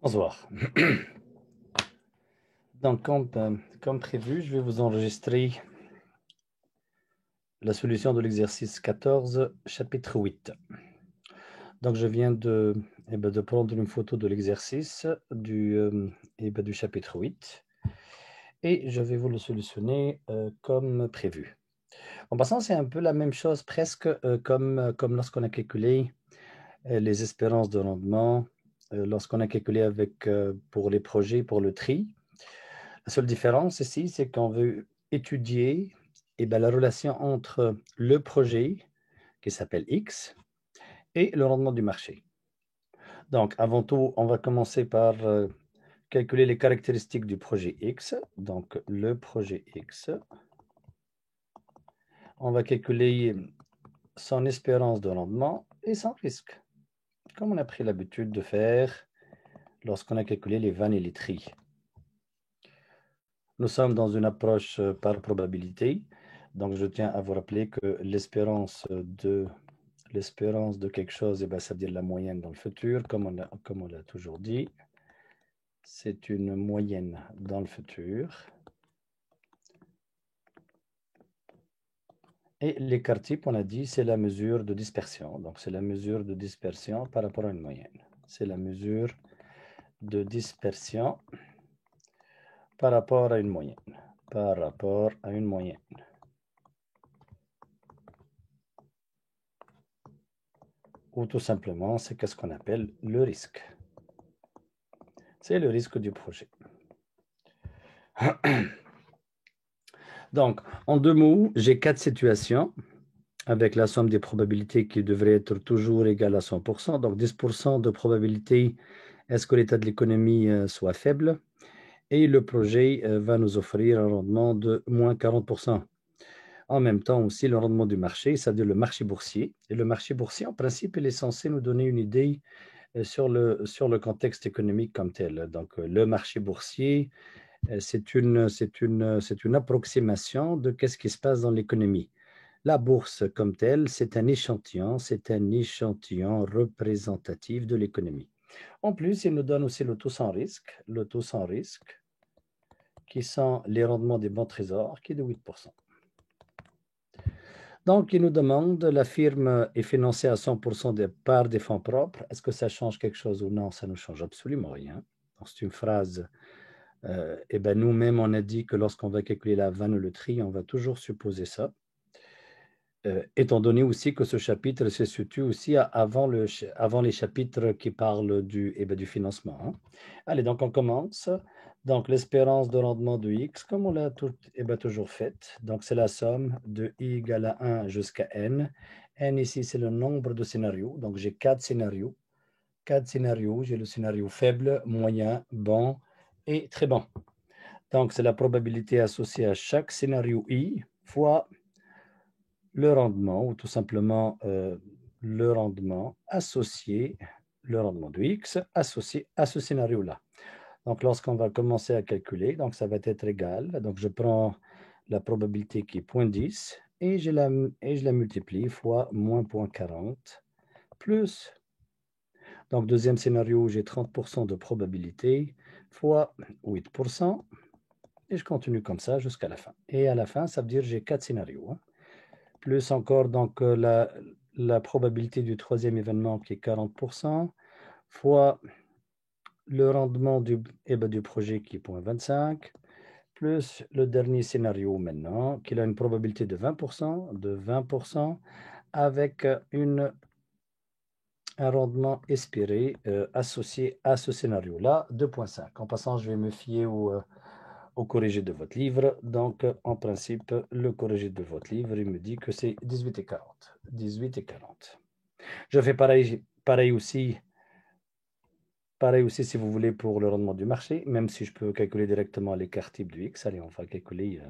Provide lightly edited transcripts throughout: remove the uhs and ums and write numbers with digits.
Bonsoir. Donc, comme prévu, je vais vous enregistrer la solution de l'exercice 14, chapitre 8. Donc, je viens de prendre une photo de l'exercice du chapitre 8 et je vais vous le solutionner comme prévu. En passant, c'est un peu la même chose presque comme lorsqu'on a calculé les espérances de rendement, lorsqu'on a calculé pour les projets, pour le tri. La seule différence ici, c'est qu'on veut étudier la relation entre le projet, qui s'appelle X, et le rendement du marché. Donc, avant tout, on va commencer par calculer les caractéristiques du projet X. Donc, le projet X. On va calculer son espérance de rendement et son risque, comme on a pris l'habitude de faire lorsqu'on a calculé les vannes et les tris. Nous sommes dans une approche par probabilité. Donc, je tiens à vous rappeler que l'espérance de quelque chose, ça veut dire la moyenne dans le futur, comme on l'a toujours dit. C'est une moyenne dans le futur. Et l'écart type, on a dit, c'est la mesure de dispersion. Donc, c'est la mesure de dispersion par rapport à une moyenne. C'est la mesure de dispersion par rapport à une moyenne. Par rapport à une moyenne. Ou tout simplement, c'est qu'est-ce qu'on appelle le risque. C'est le risque du projet. Donc, en deux mots, j'ai 4 situations avec la somme des probabilités qui devrait être toujours égale à 100%. Donc, 10% de probabilité à ce que l'état de l'économie soit faible. Et le projet va nous offrir un rendement de moins 40%. En même temps aussi, le rendement du marché, c'est-à-dire le marché boursier. Et le marché boursier, en principe, il est censé nous donner une idée sur le contexte économique comme tel. Donc, le marché boursier, c'est une approximation de qu'est-ce qui se passe dans l'économie. La bourse comme telle, c'est un échantillon représentatif de l'économie. En plus, il nous donne aussi le taux sans risque, qui sont les rendements des bons trésors, qui est de 8%. Donc, il nous demande, la firme est financée à 100% par des fonds propres. Est-ce que ça change quelque chose ou non? Ça ne change absolument rien. C'est une phrase. Nous-mêmes, on a dit que lorsqu'on va calculer la vanne ou le tri, on va toujours supposer ça. Étant donné aussi que ce chapitre se situe aussi avant les chapitres qui parlent du financement. Hein. Allez, donc on commence. Donc l'espérance de rendement de x, comme on l'a toujours fait. Donc c'est la somme de i égale à 1 jusqu'à n. N ici, c'est le nombre de scénarios. Donc j'ai 4 scénarios. 4 scénarios. J'ai le scénario faible, moyen, bon et très bon. Donc c'est la probabilité associée à chaque scénario i fois le rendement, ou tout simplement le rendement associé, le rendement de x associé à ce scénario-là. Donc, lorsqu'on va commencer à calculer, donc ça va être égal. Donc, je prends la probabilité qui est 0,10 et je la multiplie fois moins 0,40 plus. Donc, deuxième scénario, j'ai 30% de probabilité fois 8%. Et je continue comme ça jusqu'à la fin. Et à la fin, ça veut dire que j'ai 4 scénarios. Hein. Plus encore donc la probabilité du troisième événement qui est 40%, fois le rendement du projet qui est 0,25, plus le dernier scénario maintenant, qui a une probabilité de 20%, avec un rendement espéré associé à ce scénario-là, 2,5. En passant, je vais me fier au corrigé de votre livre. Donc, en principe, le corrigé de votre livre, il me dit que c'est 18,40. 18,40. Je fais pareil aussi si vous voulez pour le rendement du marché, même si je peux calculer directement l'écart type du X. Allez, on va calculer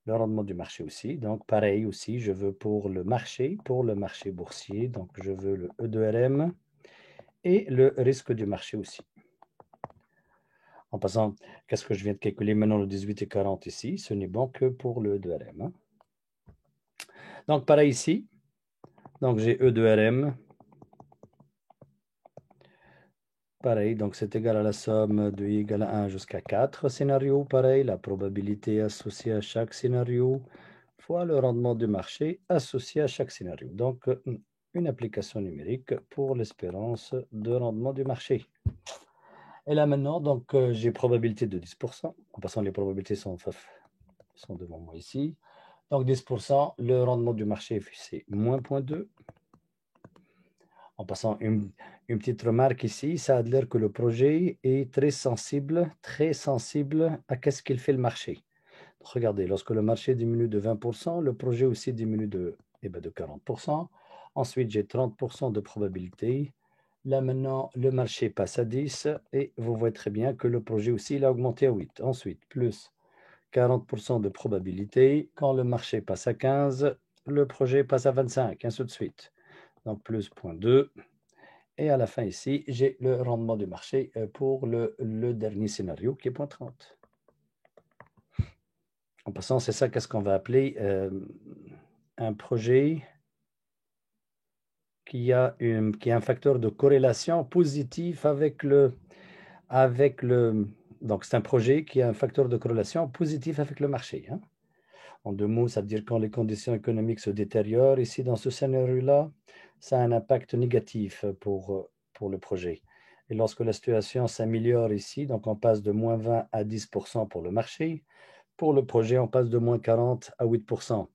le rendement du marché aussi. Donc, pareil aussi, je veux pour le marché boursier, donc je veux le E de RM et le risque du marché aussi. En passant, qu'est-ce que je viens de calculer maintenant, le 18 et 40 ici? Ce n'est bon que pour le E de RM. Hein. Donc, pareil ici. Donc, j'ai E de RM pareil, donc c'est égal à la somme de i égale à 1 jusqu'à 4 scénarios, pareil, la probabilité associée à chaque scénario fois le rendement du marché associé à chaque scénario. Donc, une application numérique pour l'espérance de rendement du marché. Et là maintenant, donc j'ai probabilité de 10%. En passant, les probabilités sont devant moi ici. Donc 10%, le rendement du marché c'est moins 0,2. En passant, une petite remarque ici, ça a l'air que le projet est très sensible à qu'est-ce qu'il fait le marché. Regardez, lorsque le marché diminue de 20%, le projet aussi diminue de 40%. Ensuite, j'ai 30% de probabilité. Là, maintenant, le marché passe à 10 et vous voyez très bien que le projet aussi, il a augmenté à 8. Ensuite, plus 40% de probabilité. Quand le marché passe à 15, le projet passe à 25, ainsi de suite. Donc, plus 0,2. Et à la fin ici, j'ai le rendement du marché pour le dernier scénario qui est 0,30. En passant, c'est ça qu'est-ce qu'on va appeler un projet qui a un facteur de corrélation positif avec le... Donc, c'est un projet qui a un facteur de corrélation positif avec le marché. Hein. En deux mots, ça veut dire quand les conditions économiques se détériorent, ici, dans ce scénario-là, ça a un impact négatif pour le projet. Et lorsque la situation s'améliore ici, donc on passe de moins 20 à 10% pour le marché, pour le projet, on passe de moins 40 à 8%.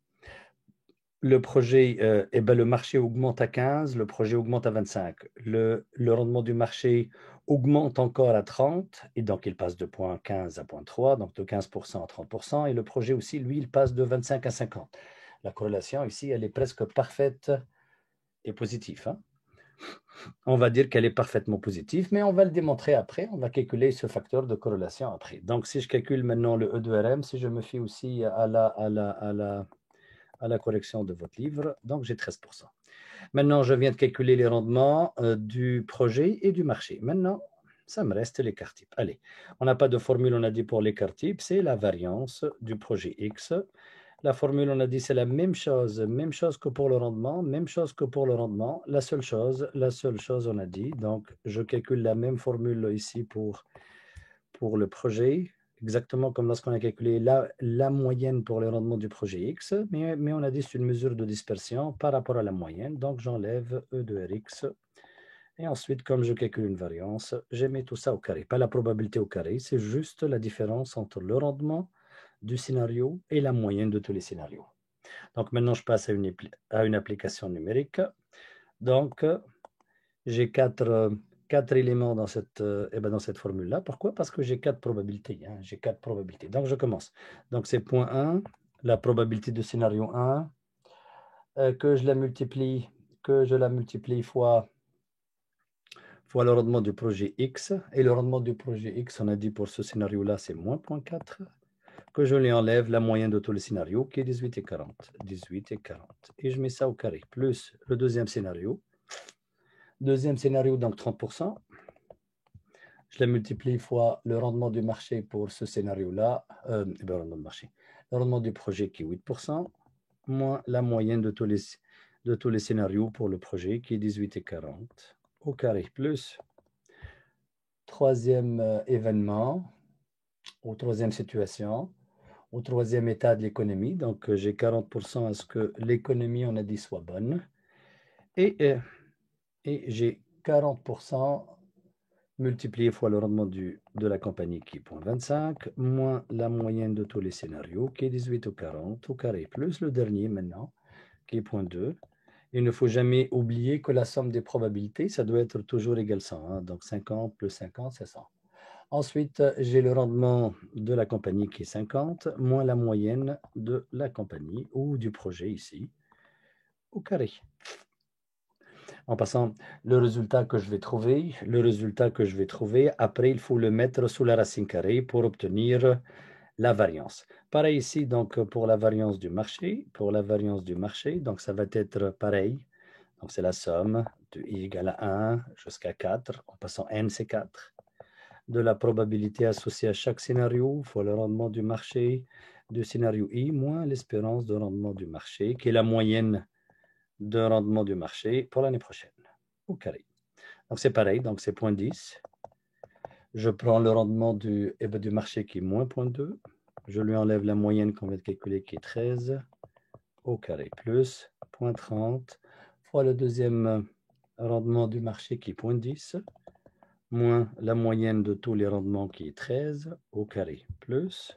Le projet, le marché augmente à 15, le projet augmente à 25. Le rendement du marché augmente encore à 30, et donc il passe de 0,15 à 0,3, donc de 15% à 30%, et le projet aussi, lui, il passe de 25 à 50. La corrélation ici, elle est presque parfaite et positive. Hein. On va dire qu'elle est parfaitement positive, mais on va le démontrer après, on va calculer ce facteur de corrélation après. Donc si je calcule maintenant le E de RM, si je me fie aussi à la correction de votre livre, donc j'ai 13%. Maintenant, je viens de calculer les rendements du projet et du marché. Maintenant, ça me reste l'écart type. Allez, on n'a pas de formule, on a dit pour l'écart type, c'est la variance du projet X. La formule, on a dit, c'est la même chose que pour le rendement, même chose que pour le rendement. La seule chose, on a dit, donc je calcule la même formule ici pour le projet, exactement comme lorsqu'on a calculé la moyenne pour le rendement du projet X, mais on a dit c'est une mesure de dispersion par rapport à la moyenne, donc j'enlève E de Rx, et ensuite, comme je calcule une variance, je mets tout ça au carré, pas la probabilité au carré, c'est juste la différence entre le rendement du scénario et la moyenne de tous les scénarios. Donc maintenant, je passe à une application numérique. Donc, j'ai quatre éléments dans cette formule-là. Pourquoi? Parce que j'ai quatre probabilités. Hein. J'ai quatre probabilités. Donc, je commence. Donc, c'est point 1, la probabilité de scénario 1, que je la multiplie fois le rendement du projet X. Et le rendement du projet X, on a dit pour ce scénario-là, c'est moins 0,4. Que je lui enlève la moyenne de tous les scénarios, qui est 18 et 40. 18 et 40. Et je mets ça au carré. Plus le deuxième scénario. Deuxième scénario, donc 30%. Je la multiplie fois le rendement du marché pour ce scénario-là, le rendement de marché, le rendement du projet qui est 8%, moins la moyenne de tous les scénarios pour le projet qui est 18 et 40 au carré, plus troisième événement, ou troisième situation, au troisième état de l'économie. Donc, j'ai 40% à ce que l'économie, on a dit, soit bonne. Et j'ai 40% multiplié fois le rendement de la compagnie qui est 0,25, moins la moyenne de tous les scénarios qui est 18 ou 40 au carré, plus le dernier maintenant qui est 0,2. Il ne faut jamais oublier que la somme des probabilités, ça doit être toujours égal 100. Hein, donc 50 plus 50, c'est 100. Ensuite, j'ai le rendement de la compagnie qui est 50, moins la moyenne de la compagnie ou du projet ici, au carré. En passant, le résultat que je vais trouver, après, il faut le mettre sous la racine carrée pour obtenir la variance. Pareil ici, donc, pour la variance du marché, donc ça va être pareil. Donc, c'est la somme de i égale à 1 jusqu'à 4, en passant n, c'est 4, de la probabilité associée à chaque scénario fois le rendement du marché du scénario i moins l'espérance de rendement du marché, qui est la moyenne de rendement du marché pour l'année prochaine, au carré. Donc, c'est pareil, donc c'est 0,10 Je prends le rendement du marché qui est moins 0,2. Je lui enlève la moyenne qu'on vient de calculer qui est 13 au carré plus 0,30 fois le deuxième rendement du marché qui est 0,10 moins la moyenne de tous les rendements qui est 13 au carré plus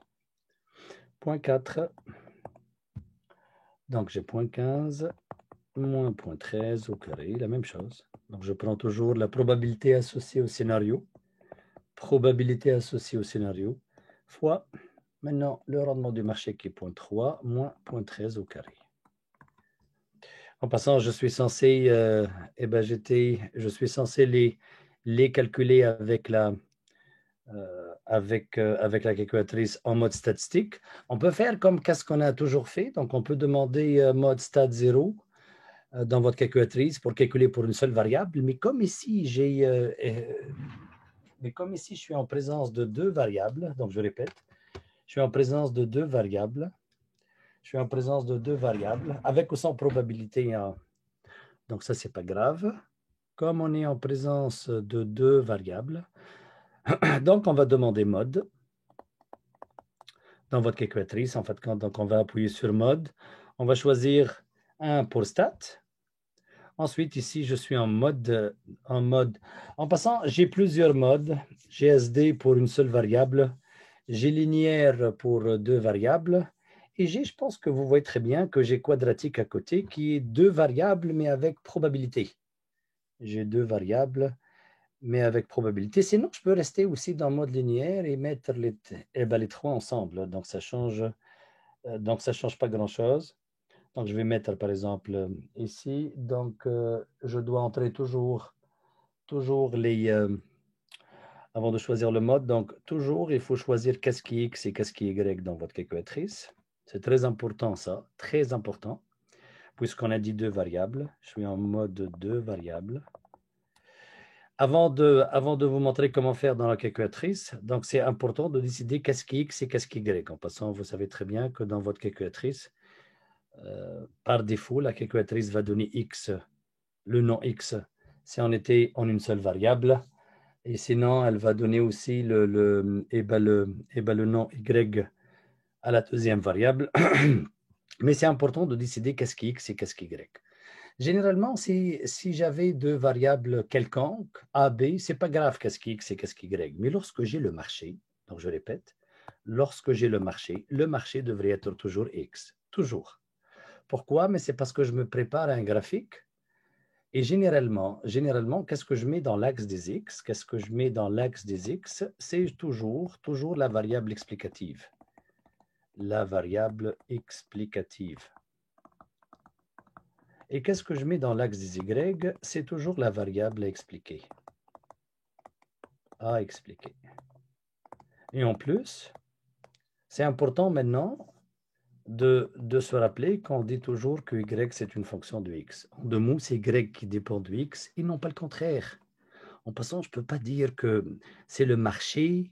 0,4. Donc j'ai 0,15 moins 0,13 au carré, la même chose. Donc je prends toujours la probabilité associée au scénario, fois maintenant le rendement du marché qui est 0,3 moins 0,13 au carré. En passant, je suis censé, je suis censé les calculer avec avec la calculatrice en mode statistique. On peut faire comme qu'est-ce qu'on a toujours fait. Donc, on peut demander mode stat 0 dans votre calculatrice pour calculer pour une seule variable. Mais comme ici, je suis en présence de deux variables, donc je répète, je suis en présence de deux variables. Avec ou sans probabilité. Donc, ça, c'est pas grave. Comme on est en présence de deux variables, donc on va demander mode dans votre calculatrice. En fait, donc on va appuyer sur mode. On va choisir 1 pour stat. Ensuite, ici, je suis en mode. En passant, j'ai plusieurs modes. J'ai SD pour une seule variable. J'ai linéaire pour deux variables. Et je pense que vous voyez très bien que j'ai quadratique à côté qui est deux variables, mais avec probabilité. J'ai deux variables, mais avec probabilité. Sinon, je peux rester aussi dans le mode linéaire et mettre les trois ensemble. Donc, ça change pas grand-chose. Donc, je vais mettre, par exemple, ici. Donc, je dois entrer toujours avant de choisir le mode. Donc, toujours, il faut choisir qu'est-ce qui est X et qu'est-ce qui est Y dans votre calculatrice. C'est très important, ça. Très important. Puisqu'on a dit deux variables. Je suis en mode deux variables. Avant de vous montrer comment faire dans la calculatrice, donc c'est important de décider qu'est-ce qui est X et qu'est-ce qui est Y. En passant, vous savez très bien que dans votre calculatrice, par défaut, la calculatrice va donner X, le nom X, si on était en une seule variable. Et sinon, elle va donner aussi le nom Y à la deuxième variable. Mais c'est important de décider qu'est-ce qui est X et qu'est-ce qui est Y. Généralement, si j'avais deux variables quelconques, A, B, c'est pas grave qu'est-ce qui est X et qu'est-ce qui est Y. Mais lorsque j'ai le marché, donc je répète, lorsque j'ai le marché devrait être toujours X. Toujours. Pourquoi? Mais c'est parce que je me prépare à un graphique. Et généralement, qu'est-ce que je mets dans l'axe des X? Qu'est-ce que je mets dans l'axe des X? C'est toujours la variable explicative. La variable explicative. Et qu'est-ce que je mets dans l'axe des Y? C'est toujours la variable à expliquer. À expliquer. Et en plus, c'est important maintenant de se rappeler qu'on dit toujours que Y, c'est une fonction de X. En deux mots, c'est Y qui dépend de X et non pas le contraire. En passant, je ne peux pas dire que c'est le marché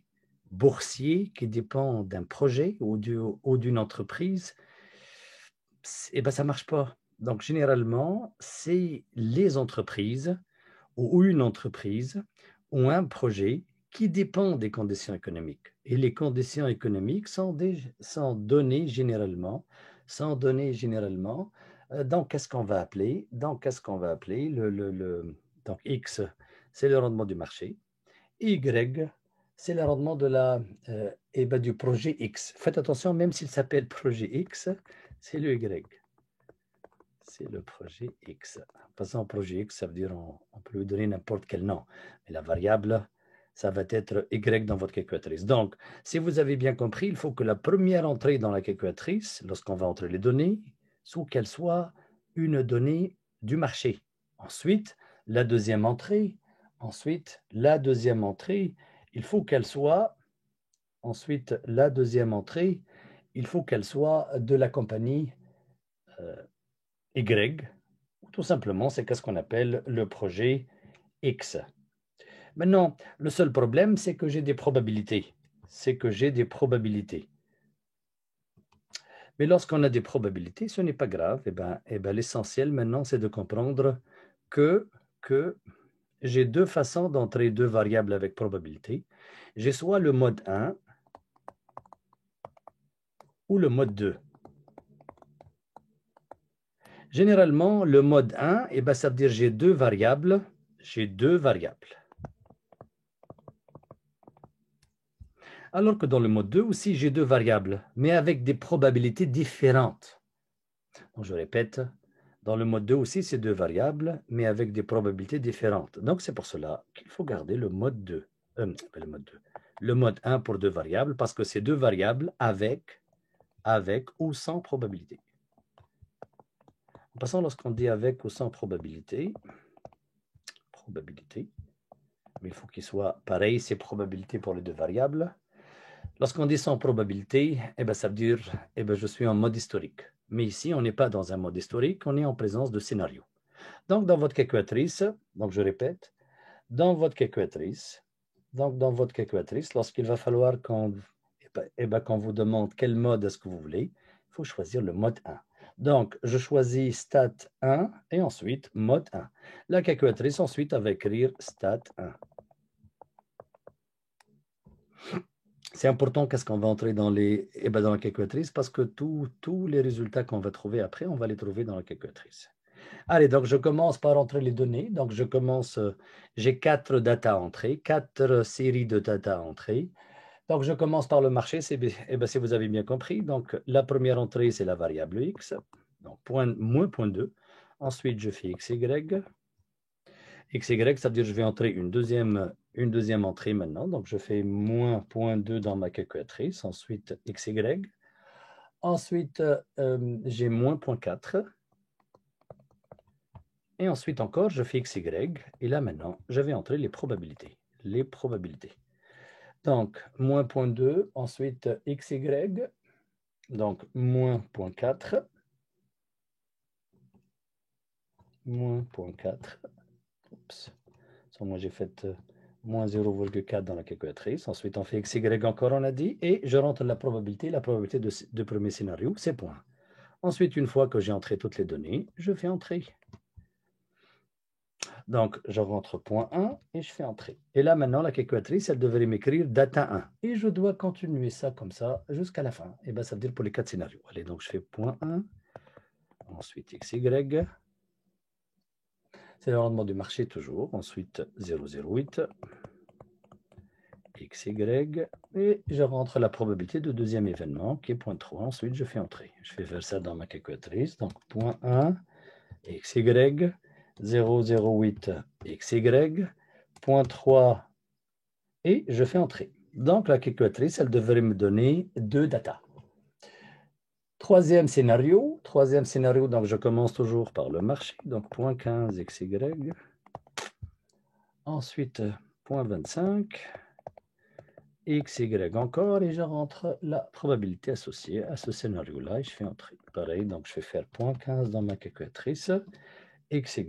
boursier qui dépend d'un projet ou d'une entreprise. Eh bien, ça ne marche pas. Donc, généralement, c'est les entreprises ou une entreprise ou un projet qui dépend des conditions économiques. Et les conditions économiques sont données généralement. Donc, qu'est-ce qu'on va appeler? Donc, donc, X, c'est le rendement du marché. Y, c'est le rendement du projet X. Faites attention, même s'il s'appelle projet X, c'est le Y. C'est le projet X. En passant au projet X, ça veut dire on peut lui donner n'importe quel nom. Mais la variable, ça va être Y dans votre calculatrice. Donc, si vous avez bien compris, il faut que la première entrée dans la calculatrice, lorsqu'on va entrer les données, soit qu'elle soit une donnée du marché. Ensuite, la deuxième entrée, il faut qu'elle soit, de la compagnie Y. Tout simplement, c'est qu'est-ce qu'on appelle le projet X. Maintenant, le seul problème, c'est que j'ai des probabilités. Mais lorsqu'on a des probabilités, ce n'est pas grave. L'essentiel maintenant, c'est de comprendre que j'ai deux façons d'entrer deux variables avec probabilité. J'ai soit le mode 1 ou le mode 2. Généralement, le mode 1, eh ben, ça veut dire j'ai deux variables. J'ai deux variables. Alors que dans le mode 2 aussi, j'ai deux variables, mais avec des probabilités différentes. Donc, je répète, dans le mode 2 aussi, c'est deux variables, mais avec des probabilités différentes. Donc, c'est pour cela qu'il faut garder le mode 2. Le mode 2. Le mode 1 pour deux variables, parce que c'est deux variables avec ou sans probabilité. En passant, lorsqu'on dit avec ou sans probabilité, mais il faut qu'il soit pareil, c'est probabilité pour les deux variables. Lorsqu'on dit sans probabilité, eh ben, ça veut dire je suis en mode historique. Mais ici, on n'est pas dans un mode historique, on est en présence de scénario. Donc, dans votre calculatrice, donc je répète, dans votre calculatrice, lorsqu'il va falloir qu'on vous demande quel mode est-ce que vous voulez, il faut choisir le mode 1. Donc, je choisis stat 1 et ensuite mode 1. La calculatrice ensuite va écrire stat 1. C'est important qu'est-ce qu'on va entrer dans la calculatrice parce que tous les résultats qu'on va trouver après, on va les trouver dans la calculatrice. Allez, donc je commence par entrer les données. Donc je commence, j'ai 4 data à entrer, 4 séries de data à entrer. Donc je commence par le marché, si vous avez bien compris. Donc la première entrée, c'est la variable x, donc moins 0.2. Ensuite, je fais xy. XY, ça veut dire que je vais entrer une deuxième entrée maintenant. Donc, je fais moins 0.2 dans ma calculatrice. Ensuite, XY. Ensuite, j'ai moins 0.4. Et ensuite encore, je fais XY. Et là, maintenant, je vais entrer les probabilités. Donc, moins 0.2. Ensuite, XY. Donc, moins 0.4. Moins 0.4. Oups. Moi, j'ai fait moins 0,4 dans la calculatrice. Ensuite, on fait XY encore, on a dit, et je rentre la probabilité de premier scénario, c'est point. Ensuite, une fois que j'ai entré toutes les données, je fais entrer. Donc, je rentre point 1 et je fais entrer. Et là, maintenant, la calculatrice, elle devrait m'écrire data 1. Et je dois continuer ça comme ça jusqu'à la fin. Et bien, ça veut dire pour les 4 scénarios. Allez, donc je fais point 1, ensuite XY. C'est le rendement du marché toujours. Ensuite, 0,08. XY, et je rentre la probabilité de deuxième événement qui est 0.3. Ensuite, je fais entrer. Je vais faire ça dans ma calculatrice. Donc, 0.1, XY, 0,08, XY, 0.3, et je fais entrer. Donc, la calculatrice, elle devrait me donner deux datas. Troisième scénario, donc je commence toujours par le marché. Donc, 0.15, XY. Ensuite, 0.25. XY encore, et je rentre la probabilité associée à ce scénario-là, et je fais entrer. Pareil, donc je vais faire 0.15 dans ma calculatrice, XY,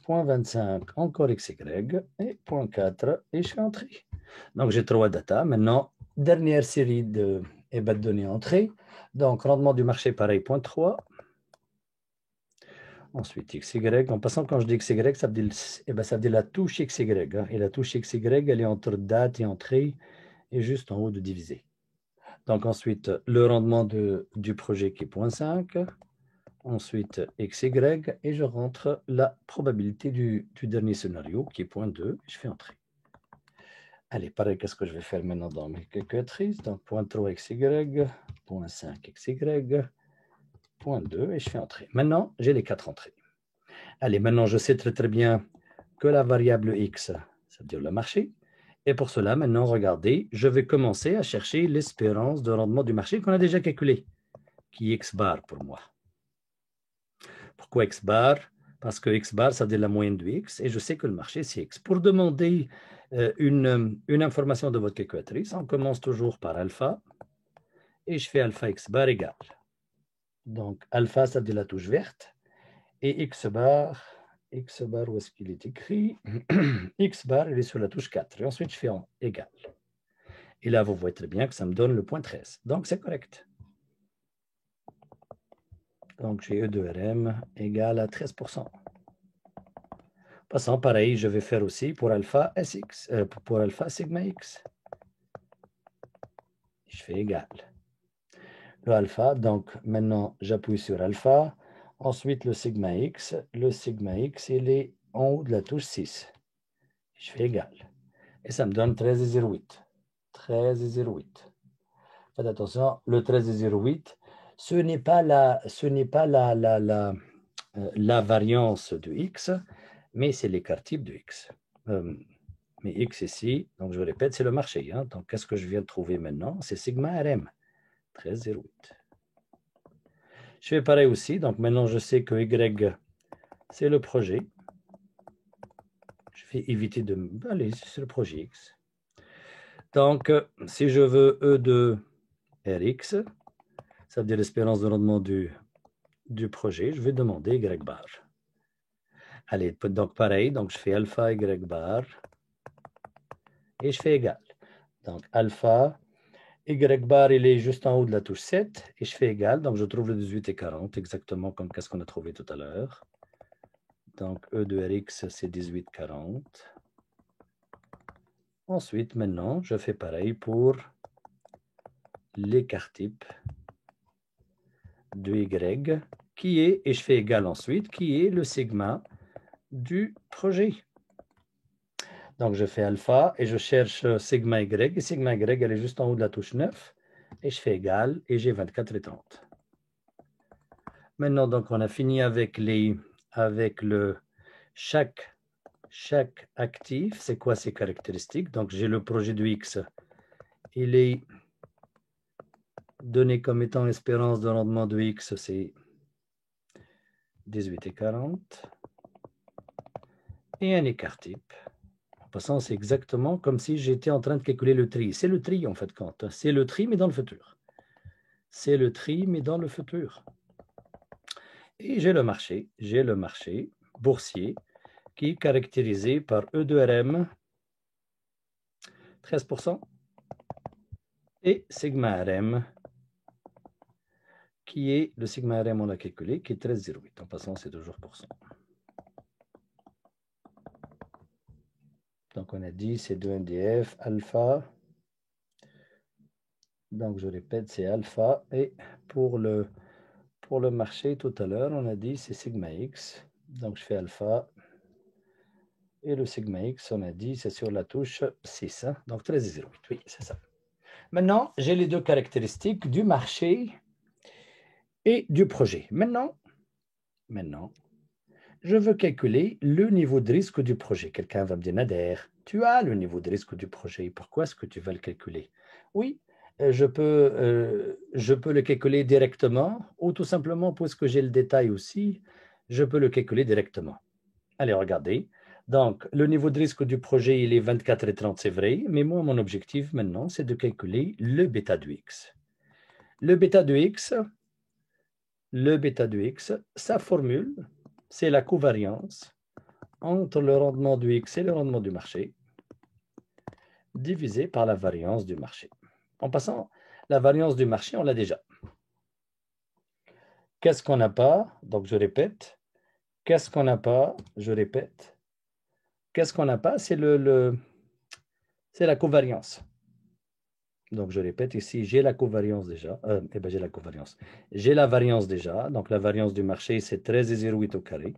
0.25, encore XY, et 0.4, et je fais entrer. Donc j'ai trois datas. Maintenant, dernière série de données entrées. Donc rendement du marché, pareil, 0.3. Ensuite, XY. En passant, quand je dis XY, ça veut dire la touche XY. Hein, et la touche XY, elle est entre date et entrée, et juste en haut de diviser. Donc ensuite, le rendement du projet qui est 0.5. Ensuite, XY. Et je rentre la probabilité du dernier scénario qui est 0.2. Je fais entrer. Allez, pareil, qu'est-ce que je vais faire maintenant dans mes calculatrices? Donc 0.3 XY, 0.5 XY, 0.2 et je fais entrer. Maintenant, j'ai les 4 entrées. Allez, maintenant, je sais très bien que la variable X, ça veut dire le marché. Et pour cela, maintenant, regardez, je vais commencer à chercher l'espérance de rendement du marché qu'on a déjà calculé, qui est X bar pour moi. Pourquoi X bar? Parce que X bar, ça veut dire la moyenne de X, et je sais que le marché, c'est X. Pour demander une information de votre calculatrice, on commence toujours par alpha, et je fais alpha X bar égale. Donc, alpha, ça veut dire la touche verte, et X bar, où est-ce qu'il est écrit? X bar, il est sur la touche 4. Et ensuite, je fais en égal. Et là, vous voyez très bien que ça me donne le point 13. Donc, c'est correct. Donc, j'ai E de RM égale à 13%. Passant, pareil, je vais faire aussi pour alpha Sx, pour alpha sigma x. Je fais égal. Le alpha, donc maintenant j'appuie sur alpha. Ensuite le sigma x. Le sigma x, il est en haut de la touche 6. Je fais égal. Et ça me donne 13,08. 13,08. Faites attention, le 13,08, ce n'est pas la variance de x, mais c'est l'écart type de x. Mais x ici, donc je répète, c'est le marché. Hein. Donc qu'est-ce que je viens de trouver maintenant? C'est sigma rm, 13,08. Je fais pareil aussi, donc maintenant je sais que y, c'est le projet. Je vais éviter de... Allez, c'est le projet x. Donc, si je veux E de Rx, ça veut dire l'espérance de rendement du projet, je vais demander Y bar. Allez, donc pareil, donc je fais alpha Y bar et je fais égal. Donc alpha Y bar, il est juste en haut de la touche 7 et je fais égal, donc je trouve le 18 et 40, exactement comme qu'est-ce qu'on a trouvé tout à l'heure. Donc E de Rx, c'est 18, 40. Ensuite, maintenant, je fais pareil pour l'écart type de Y, qui est, et je fais égal ensuite, qui est le sigma du projet. Donc, je fais alpha et je cherche sigma Y. Et sigma Y, elle est juste en haut de la touche 9. Et je fais égal et j'ai 24 et 30. Maintenant, donc, on a fini avec chaque actif. C'est quoi ses caractéristiques? Donc, j'ai le projet de X. Il est donné comme étant espérance de rendement de X, c'est 18 et 40. Et un écart type. En passant, c'est exactement comme si j'étais en train de calculer le tri. C'est le tri, en fait, compte. C'est le tri, mais dans le futur. C'est le tri, mais dans le futur. Et j'ai le marché boursier qui est caractérisé par E de RM, 13%, et sigma RM, qui est le sigma RM, on a calculé, qui est 13,08. En passant, c'est toujours pour cent. Donc, on a dit, c'est 2 NDF, alpha. Donc, je répète, c'est alpha. Et pour le marché, tout à l'heure, on a dit, c'est sigma X. Donc, je fais alpha. Et le sigma X, on a dit, c'est sur la touche 6. Hein? Donc, 13,08. Oui, c'est ça. Maintenant, j'ai les deux caractéristiques du marché et du projet. Maintenant, je veux calculer le niveau de risque du projet. Quelqu'un va me dire, Nader, tu as le niveau de risque du projet. Pourquoi est-ce que tu vas le calculer? Oui, je peux le calculer directement ou tout simplement, puisque j'ai le détail aussi, je peux le calculer directement. Allez, regardez. Donc, le niveau de risque du projet, il est 24 et 30, c'est vrai, mais moi, mon objectif maintenant, c'est de calculer le bêta de x. Le bêta de x, sa formule, c'est la covariance entre le rendement de x et le rendement du marché, divisé par la variance du marché. En passant, la variance du marché, on l'a déjà. Qu'est-ce qu'on n'a pas? Donc, je répète. Qu'est-ce qu'on n'a pas? Je répète. Qu'est-ce qu'on n'a pas? C'est c'est la covariance. Donc, je répète ici, j'ai la covariance déjà. J'ai la covariance. J'ai la variance déjà. Donc, la variance du marché, c'est 13,08 au carré.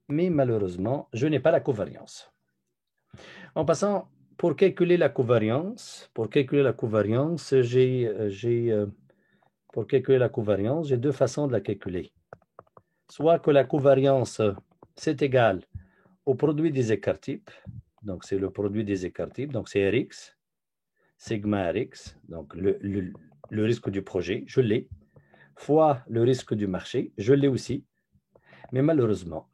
Mais malheureusement, je n'ai pas la covariance. En passant, pour calculer la covariance, j'ai deux façons de la calculer. Soit que la covariance, c'est égal au produit des écarts types. Donc, c'est le produit des écarts types. Donc, c'est Rx, sigma Rx, donc le risque du projet, je l'ai, fois le risque du marché, je l'ai aussi. Mais malheureusement,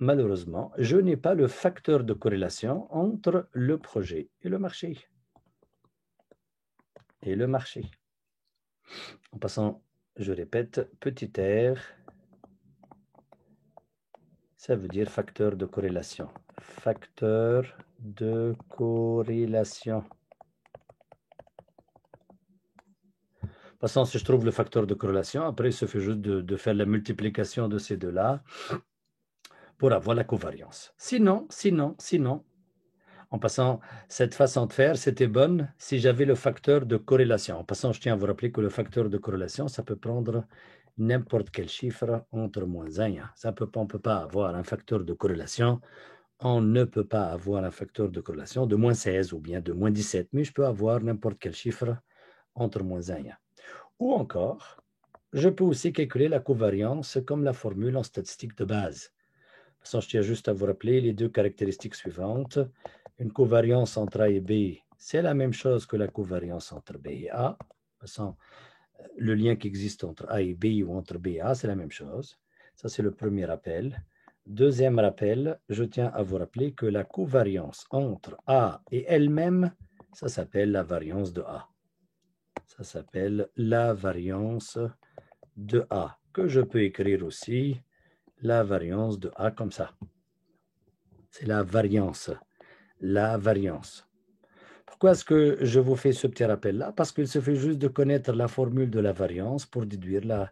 je n'ai pas le facteur de corrélation entre le projet et le marché. En passant, je répète, petit r, ça veut dire facteur de corrélation. Facteur de corrélation. En passant, si je trouve le facteur de corrélation, après, il suffit juste de faire la multiplication de ces deux-là pour avoir la covariance. Sinon, en passant, cette façon de faire, c'était bonne si j'avais le facteur de corrélation. En passant, je tiens à vous rappeler que le facteur de corrélation, ça peut prendre n'importe quel chiffre entre moins 1 et 1. On ne peut pas avoir un facteur de corrélation. On ne peut pas avoir un facteur de corrélation de moins 16 ou bien de moins 17, mais je peux avoir n'importe quel chiffre entre moins 1 et 1. Ou encore, je peux aussi calculer la covariance comme la formule en statistique de base. Je tiens juste à vous rappeler les deux caractéristiques suivantes. Une covariance entre A et B, c'est la même chose que la covariance entre B et A. Le lien qui existe entre A et B ou entre B et A, c'est la même chose. Ça, c'est le premier rappel. Deuxième rappel, je tiens à vous rappeler que la covariance entre A et elle-même, ça s'appelle la variance de A. Ça s'appelle la variance de A, que je peux écrire aussi la variance de A comme ça. C'est la variance. La variance. Pourquoi est-ce que je vous fais ce petit rappel-là? Parce qu'il suffit juste de connaître la formule de la variance pour déduire la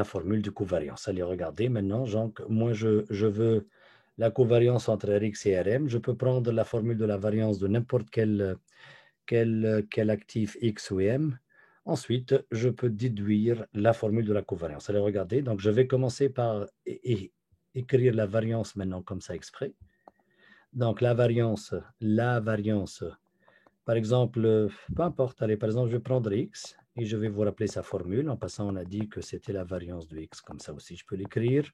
formule de covariance. Allez, regardez maintenant, moi je veux la covariance entre Rx et Rm. Je peux prendre la formule de la variance de n'importe quel actif X ou M. Ensuite, je peux déduire la formule de la covariance. Allez, regardez. Donc, je vais commencer par écrire la variance maintenant comme ça exprès. Donc, la variance, par exemple, peu importe. Allez, par exemple, je vais prendre X et je vais vous rappeler sa formule. En passant, on a dit que c'était la variance de X. Comme ça aussi, je peux l'écrire.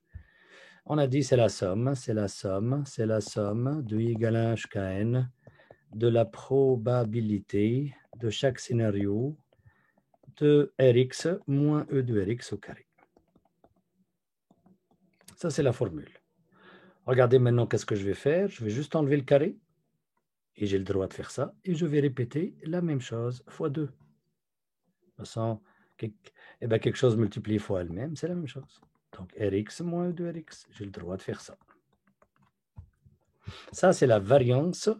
On a dit c'est la somme de I égale 1 jusqu'à N de la probabilité de chaque scénario de Rx moins E de Rx au carré. Ça, c'est la formule. Regardez maintenant qu'est-ce que je vais faire. Je vais juste enlever le carré. Et j'ai le droit de faire ça. Et je vais répéter la même chose fois 2. De toute façon, quelque chose multiplié fois elle-même, c'est la même chose. Donc, Rx moins E de Rx. J'ai le droit de faire ça. Ça, c'est la variance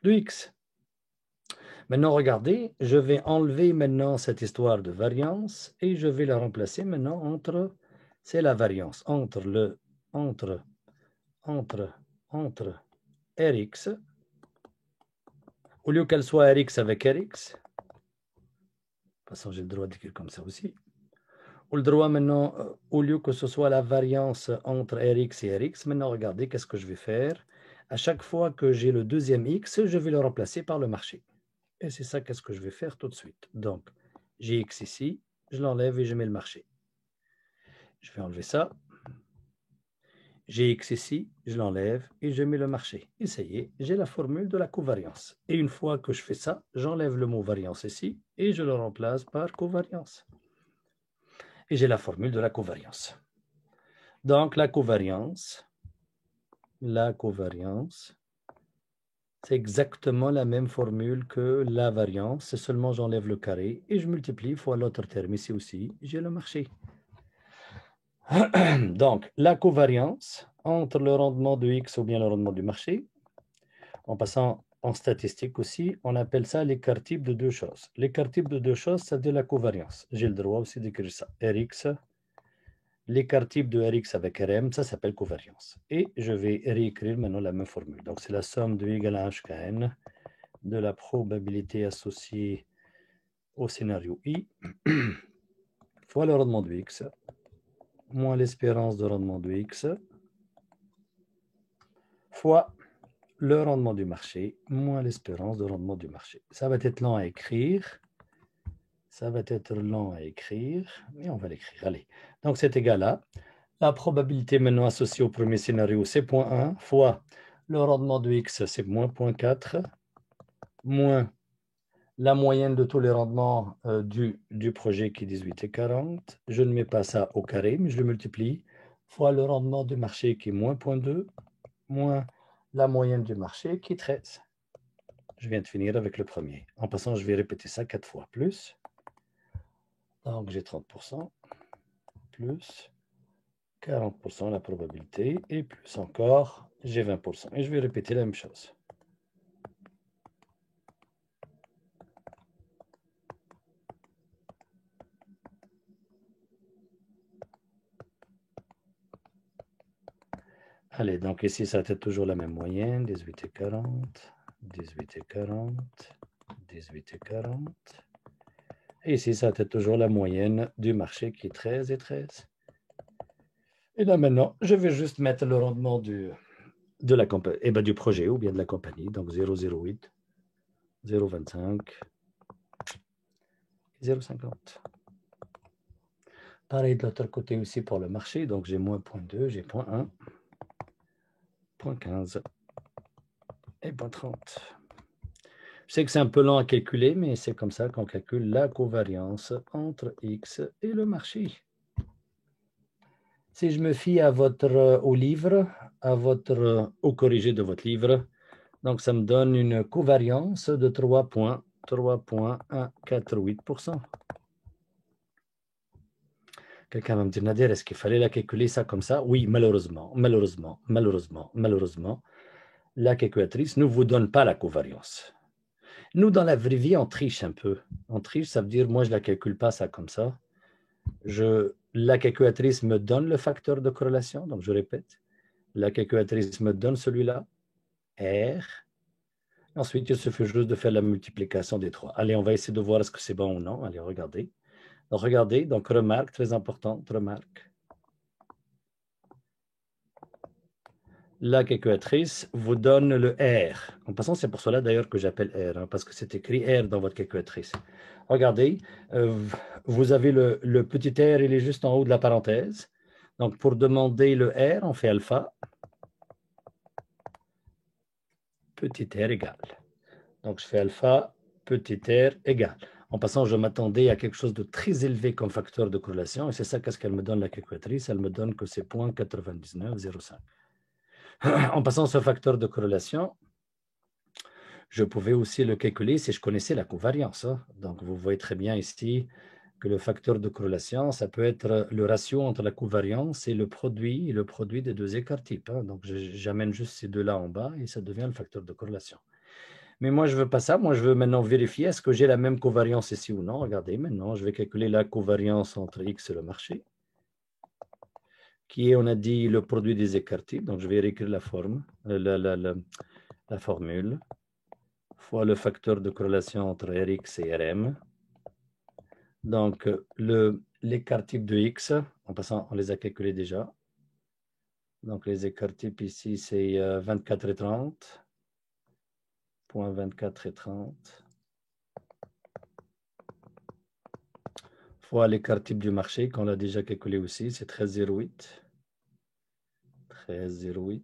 de X. Maintenant, regardez, je vais enlever maintenant cette histoire de variance et je vais la remplacer maintenant entre, c'est la variance entre Rx, au lieu qu'elle soit Rx avec Rx, de toute façon, j'ai le droit d'écrire comme ça aussi, ou le droit maintenant, au lieu que ce soit la variance entre Rx et Rx, maintenant, regardez, qu'est-ce que je vais faire? À chaque fois que j'ai le deuxième X, je vais le remplacer par le marché. Et c'est ça qu'est-ce que je vais faire tout de suite. Donc, j'ai X ici, je l'enlève et je mets le marché. Je vais enlever ça. J'ai X ici, je l'enlève et je mets le marché. Et ça y est, j'ai la formule de la covariance. Et une fois que je fais ça, j'enlève le mot variance ici et je le remplace par covariance. Et j'ai la formule de la covariance. Donc, la covariance, c'est exactement la même formule que la variance, c'est seulement j'enlève le carré et je multiplie fois l'autre terme ici aussi, j'ai le marché. Donc, la covariance entre le rendement de X ou bien le rendement du marché, en passant en statistique aussi, on appelle ça l'écart type de deux choses. L'écart type de deux choses, c'est de la covariance. J'ai le droit aussi d'écrire ça. Rx, l'écart type de Rx avec Rm, ça s'appelle covariance. Et je vais réécrire maintenant la même formule. Donc, c'est la somme de I égale à 1 jusqu'à N de la probabilité associée au scénario I fois le rendement de X moins l'espérance de rendement de X fois le rendement du marché moins l'espérance de rendement du marché. Ça va être lent à écrire. Mais on va l'écrire. Allez. Donc, c'est égal à la probabilité maintenant associée au premier scénario, c'est 0,1 fois le rendement de X, c'est moins 0,4 moins la moyenne de tous les rendements du projet qui est 18 et 40. Je ne mets pas ça au carré, mais je le multiplie fois le rendement du marché qui est moins 0,2 moins la moyenne du marché qui est 13. Je viens de finir avec le premier. En passant, je vais répéter ça 4 fois. Plus, donc j'ai 30%, plus 40% la probabilité, et plus encore, j'ai 20%. Et je vais répéter la même chose. Allez, donc ici, ça va être toujours la même moyenne, 18 et 40, 18 et 40, 18 et 40. Et ici, ça va être toujours la moyenne du marché qui est 13 et 13. Et là, maintenant, je vais juste mettre le rendement du projet ou bien de la compagnie. Donc, 0,08, 0,25 et 0,50. Pareil de l'autre côté aussi pour le marché. Donc, j'ai moins 0,2, j'ai 0,1, 0,15 et 0,30. Je sais que c'est un peu lent à calculer, mais c'est comme ça qu'on calcule la covariance entre X et le marché. Si je me fie à au livre, au corrigé de votre livre, donc ça me donne une covariance de 3,148%. Quelqu'un va me dire, Nadir, est-ce qu'il fallait la calculer ça comme ça? Oui, malheureusement, la calculatrice ne vous donne pas la covariance. Nous, dans la vraie vie, on triche un peu. On triche, ça veut dire, moi, je ne la calcule pas ça comme ça. La calculatrice me donne le facteur de corrélation, donc je répète, la calculatrice me donne celui-là, R. Ensuite, il suffit juste de faire la multiplication des trois. Allez, on va essayer de voir est-ce que c'est bon ou non. Allez, regardez. Donc, regardez, donc remarque, très importante, remarque. La calculatrice vous donne le R. En passant, c'est pour cela d'ailleurs que j'appelle R, parce que c'est écrit R dans votre calculatrice. Regardez, vous avez le petit R, il est juste en haut de la parenthèse. Donc, pour demander le R, on fait alpha. Petit r égale. Donc, je fais alpha, petit r égale. En passant, je m'attendais à quelque chose de très élevé comme facteur de corrélation, et c'est ça qu'est-ce qu'elle me donne la calculatrice. Elle me donne que c'est 0,9905. En passant, ce facteur de corrélation, je pouvais aussi le calculer si je connaissais la covariance. Donc, vous voyez très bien ici que le facteur de corrélation, ça peut être le ratio entre la covariance et le produit des deux écarts types. Donc, j'amène juste ces deux-là en bas et ça devient le facteur de corrélation. Mais moi, je ne veux pas ça. Moi, je veux maintenant vérifier est-ce que j'ai la même covariance ici ou non. Regardez, maintenant, je vais calculer la covariance entre X et le marché, qui est, on a dit, le produit des écarts types. Donc, je vais réécrire la formule, fois le facteur de corrélation entre Rx et Rm. Donc, l'écart type de X, en passant, on les a calculés déjà. Donc, les écarts types ici, c'est 24 et 30. Point 24 et 30. Fois l'écart type du marché, qu'on l'a déjà calculé aussi, c'est 13,08. 13,08.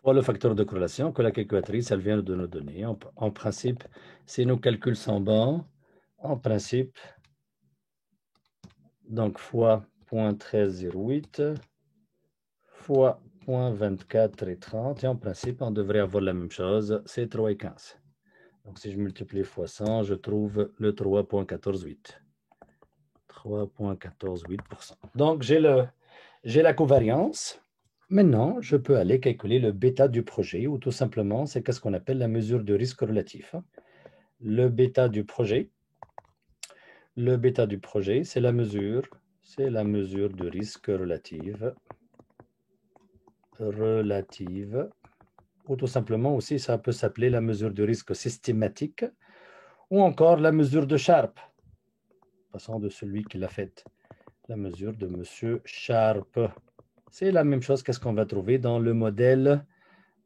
Fois le facteur de corrélation que la calculatrice, elle vient de nous donner. En principe, si nos calculs sont bons, en principe, donc fois 0,1308 fois 0,24 et 30, et en principe, on devrait avoir la même chose, c'est 3,15. Donc, si je multiplie fois 100, je trouve le 3,148. 3,148%. Donc, j'ai la covariance. Maintenant, je peux aller calculer le bêta du projet, ou tout simplement, c'est ce qu'on appelle la mesure de risque relatif. Le bêta du projet, c'est la mesure de risque relative, ou tout simplement aussi, ça peut s'appeler la mesure de risque systématique, ou encore la mesure de Sharpe, passant de celui qui l'a faite, la mesure de M. Sharpe. C'est la même chose qu'est-ce qu'on va trouver dans le modèle,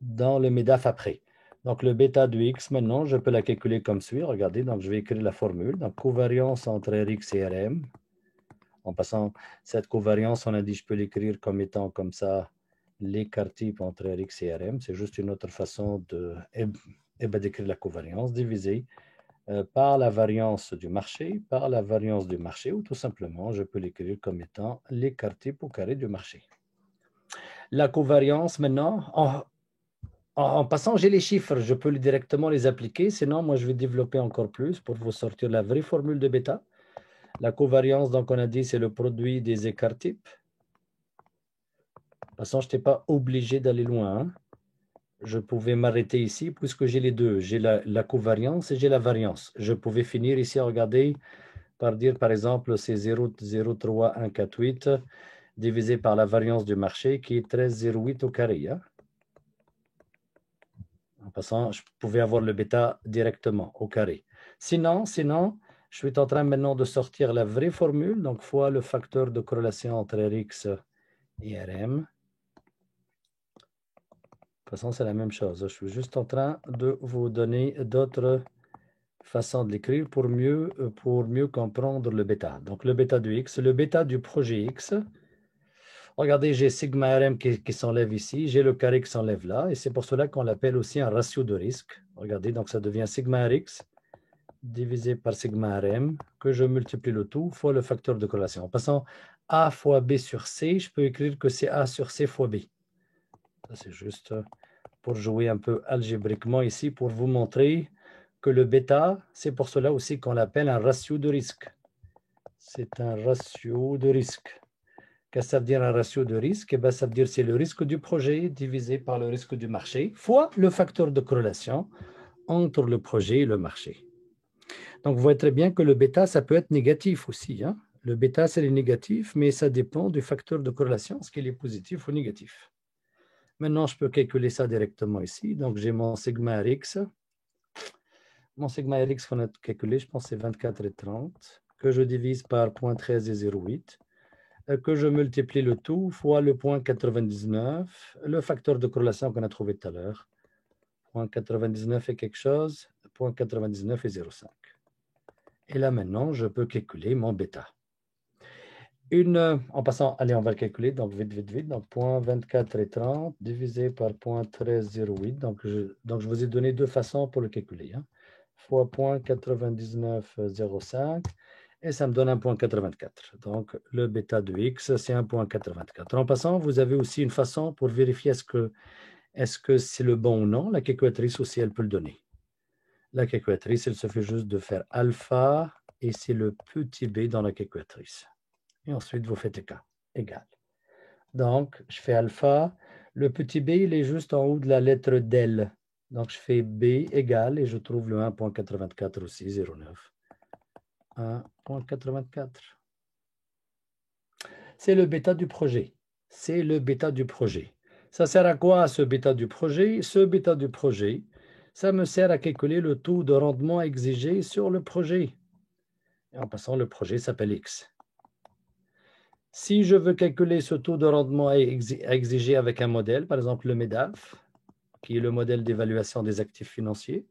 dans le MEDAF après. Donc, le bêta de X, maintenant, je peux la calculer comme suit. Regardez, donc je vais écrire la formule. Donc, covariance entre Rx et Rm. En passant, cette covariance, on a dit, je peux l'écrire comme étant comme ça, l'écart type entre Rx et Rm. C'est juste une autre façon d'écrire la covariance, divisée par la variance du marché, ou tout simplement, je peux l'écrire comme étant l'écart type au carré du marché. La covariance, maintenant, en passant, j'ai les chiffres, je peux directement les appliquer. Sinon, moi, je vais développer encore plus pour vous sortir la vraie formule de bêta. La covariance, donc, on a dit, c'est le produit des écarts types. De toute façon, je n'étais pas obligé d'aller loin. Hein. Je pouvais m'arrêter ici puisque j'ai les deux. J'ai la covariance et j'ai la variance. Je pouvais finir ici, regardez, par dire, par exemple, c'est 0,03148 divisé par la variance du marché qui est 13,08 au carré. Hein. En passant, je pouvais avoir le bêta directement au carré. Sinon, je suis en train maintenant de sortir la vraie formule, donc fois le facteur de corrélation entre Rx et Rm. De toute façon, c'est la même chose. Je suis juste en train de vous donner d'autres façons de l'écrire pour mieux comprendre le bêta. Donc, le bêta du X, le bêta du projet X. Regardez, j'ai sigma Rm qui s'enlève ici, j'ai le carré qui s'enlève là, et c'est pour cela qu'on l'appelle aussi un ratio de risque. Regardez, donc ça devient sigma Rx divisé par sigma Rm, que je multiplie le tout fois le facteur de corrélation. En passant A fois B sur C, je peux écrire que c'est A sur C fois B. Ça, c'est juste pour jouer un peu algébriquement ici, pour vous montrer que le bêta, c'est pour cela aussi qu'on l'appelle un ratio de risque. C'est un ratio de risque. Qu'est-ce que ça veut dire un ratio de risque? Eh bien, ça veut dire que c'est le risque du projet divisé par le risque du marché fois le facteur de corrélation entre le projet et le marché. Donc, vous voyez très bien que le bêta, ça peut être négatif aussi. Hein? Le bêta, c'est le négatif, mais ça dépend du facteur de corrélation, est-ce qu'il est positif ou négatif. Maintenant, je peux calculer ça directement ici. Donc, j'ai mon sigma Rx. Mon sigma Rx qu'on a calculé, je pense que c'est 24,30, que je divise par 0,13 et 0,8. Que je multiplie le tout fois le point 99, le facteur de corrélation qu'on a trouvé tout à l'heure. Point 99 et quelque chose, point 99 et 0,5. Et là maintenant, je peux calculer mon bêta. En passant, allez, on va le calculer, donc vite. Donc, point 24 et 30 divisé par point 13,08. Donc, je vous ai donné deux façons pour le calculer. Hein. Fois point 99,05. Et ça me donne 1,84. Donc, le bêta de x, c'est 1,84. En passant, vous avez aussi une façon pour vérifier est-ce que c'est le bon ou non. La calculatrice aussi, elle peut le donner. La calculatrice, il suffit juste de faire alpha et c'est le petit b dans la calculatrice. Et ensuite, vous faites égal. Donc, je fais alpha. Le petit b, il est juste en haut de la lettre del. Donc, je fais b égal et je trouve le 1,84 aussi, 0,9. 1,84. C'est le bêta du projet. C'est le bêta du projet. Ça sert à quoi ce bêta du projet? Ce bêta du projet, ça me sert à calculer le taux de rendement exigé sur le projet. Et en passant, le projet s'appelle X. Si je veux calculer ce taux de rendement exigé avec un modèle, par exemple le MEDAF, qui est le modèle d'évaluation des actifs financiers,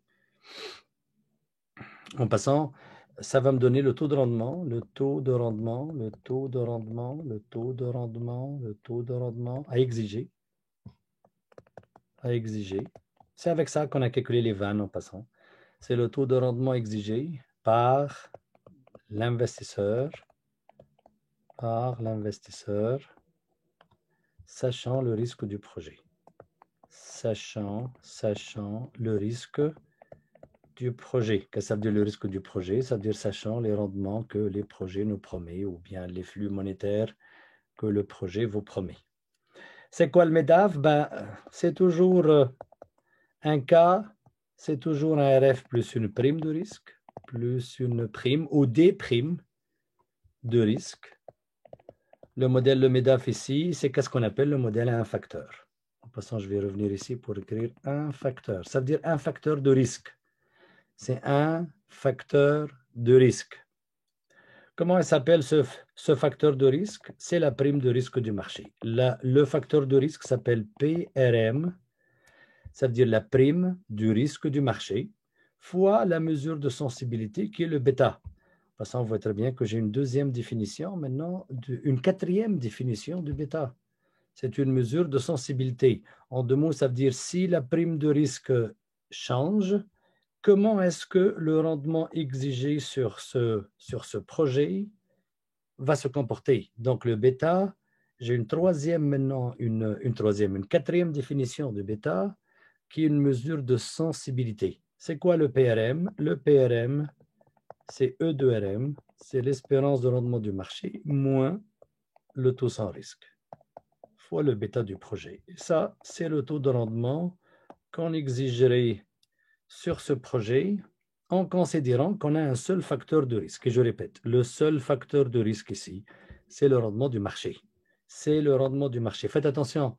en passant, ça va me donner le taux de rendement, à exiger. C'est avec ça qu'on a calculé les vannes en passant. C'est le taux de rendement exigé par l'investisseur, sachant le risque du projet. Sachant le risque du projet. Qu'est-ce que ça veut dire le risque du projet? Ça veut dire sachant les rendements que les projets nous promettent ou bien les flux monétaires que le projet vous promet. C'est quoi le MEDAF? Ben, c'est toujours un K, c'est toujours un RF plus une prime de risque, plus une prime ou des primes de risque. Le modèle, le MEDAF ici, c'est qu'est-ce qu'on appelle le modèle à un facteur. En passant, je vais revenir ici pour écrire un facteur. Ça veut dire un facteur de risque. C'est un facteur de risque. Comment s'appelle ce facteur de risque? C'est la prime de risque du marché. Le facteur de risque s'appelle PRM. Ça veut dire la prime du risque du marché fois la mesure de sensibilité qui est le bêta. Passant, on voit très bien que j'ai une deuxième définition maintenant, une quatrième définition du bêta. C'est une mesure de sensibilité. En deux mots, ça veut dire si la prime de risque change, comment est-ce que le rendement exigé sur ce projet va se comporter? Donc, le bêta, j'ai une quatrième définition de bêta qui est une mesure de sensibilité. C'est quoi le PRM? Le PRM, c'est E de RM, c'est l'espérance de rendement du marché moins le taux sans risque fois le bêta du projet. Et ça, c'est le taux de rendement qu'on exigerait sur ce projet en considérant qu'on a un seul facteur de risque. Et je répète, le seul facteur de risque ici, c'est le rendement du marché. C'est le rendement du marché. Faites attention,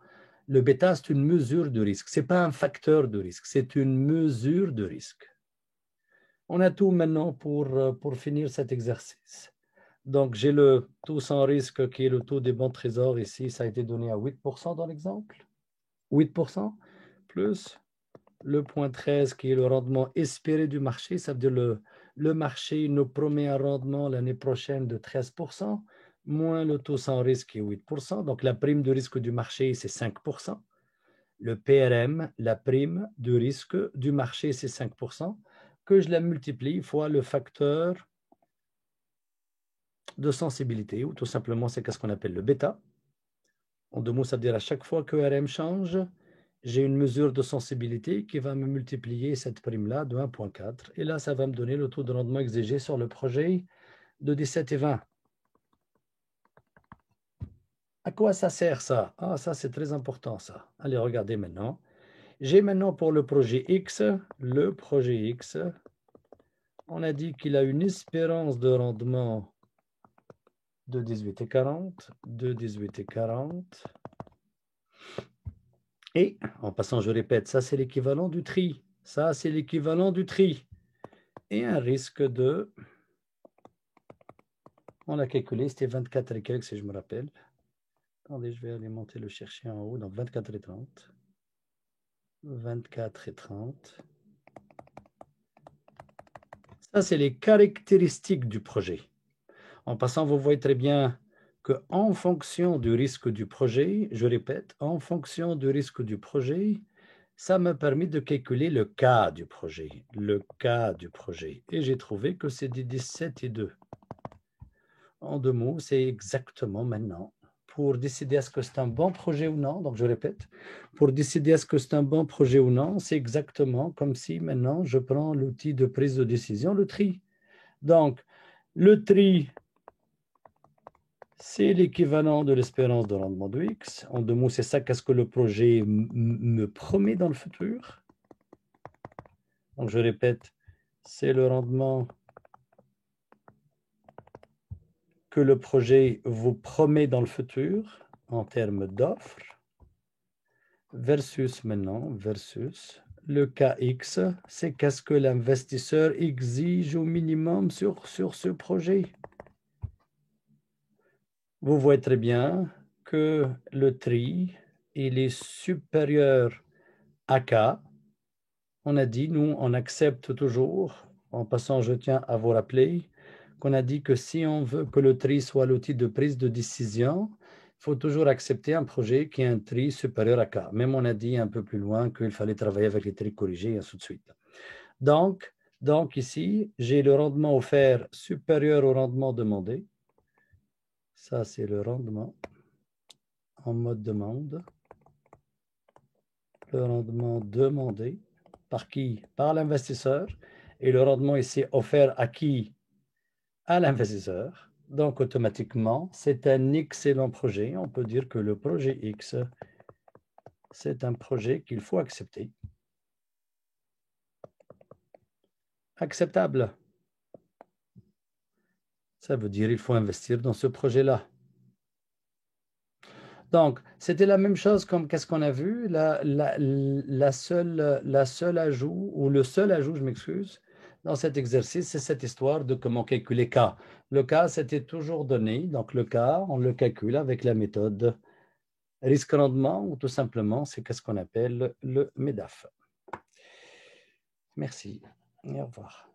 le bêta, c'est une mesure de risque. Ce n'est pas un facteur de risque, c'est une mesure de risque. On a tout maintenant pour finir cet exercice. Donc, j'ai le taux sans risque qui est le taux des bons trésors ici. Ça a été donné à 8% dans l'exemple. 8% plus le point 13 qui est le rendement espéré du marché. Ça veut dire le marché nous promet un rendement l'année prochaine de 13%, moins le taux sans risque qui est 8%. Donc, la prime de risque du marché, c'est 5%. Le PRM, la prime de risque du marché, c'est 5%, que je la multiplie fois le facteur de sensibilité, ou tout simplement, c'est ce qu'on appelle le bêta. En deux mots, ça veut dire à chaque fois que RM change, j'ai une mesure de sensibilité qui va me multiplier cette prime-là de 1,4. Et là, ça va me donner le taux de rendement exigé sur le projet de 17 et 20. À quoi ça sert ça? Ah, ça, c'est très important, ça. Allez, regardez maintenant. J'ai maintenant pour le projet X, on a dit qu'il a une espérance de rendement de 18,40, de 18,40. Et, en passant, je répète, ça c'est l'équivalent du tri. Ça c'est l'équivalent du tri. Et un risque de, on l'a calculé, c'était 24 et quelques si je me rappelle. Attendez, je vais aller monter le chercher en haut, donc 24 et 30. 24 et 30. Ça c'est les caractéristiques du projet. En passant, vous voyez très bien qu'en fonction du risque du projet, je répète, en fonction du risque du projet, ça m'a permis de calculer le cas du projet. Le cas du projet. Et j'ai trouvé que c'est des 17 et 2. En deux mots, c'est exactement maintenant. Pour décider est-ce que c'est un bon projet ou non, donc je répète, pour décider est-ce que c'est un bon projet ou non, c'est exactement comme si maintenant je prends l'outil de prise de décision, le tri. Donc, le tri, c'est l'équivalent de l'espérance de rendement de X. En deux mots, c'est ça qu'est-ce que le projet me promet dans le futur. Donc, je répète, c'est le rendement que le projet vous promet dans le futur en termes d'offres versus maintenant, versus le cas X, c'est qu'est-ce que l'investisseur exige au minimum sur ce projet. Vous voyez très bien que le tri, il est supérieur à K. On a dit, nous, on accepte toujours, en passant, je tiens à vous rappeler, qu'on a dit que si on veut que le tri soit l'outil de prise de décision, il faut toujours accepter un projet qui a un tri supérieur à K. Même on a dit un peu plus loin qu'il fallait travailler avec les tris corrigés et ainsi de suite. Donc ici, j'ai le rendement offert supérieur au rendement demandé. Ça, c'est le rendement en mode demande. Le rendement demandé. Par qui? Par l'investisseur. Et le rendement ici offert à qui? À l'investisseur. Donc, automatiquement, c'est un excellent projet. On peut dire que le projet X, c'est un projet qu'il faut accepter. Acceptable. Ça veut dire qu'il faut investir dans ce projet-là. Donc, c'était la même chose comme qu'est-ce qu'on a vu, la seule ajout, ou le seul ajout, je m'excuse, dans cet exercice, c'est cette histoire de comment calculer K. Le K, c'était toujours donné, donc le K, on le calcule avec la méthode risque-rendement, ou tout simplement, c'est qu'est-ce qu'on appelle le MEDAF. Merci et au revoir.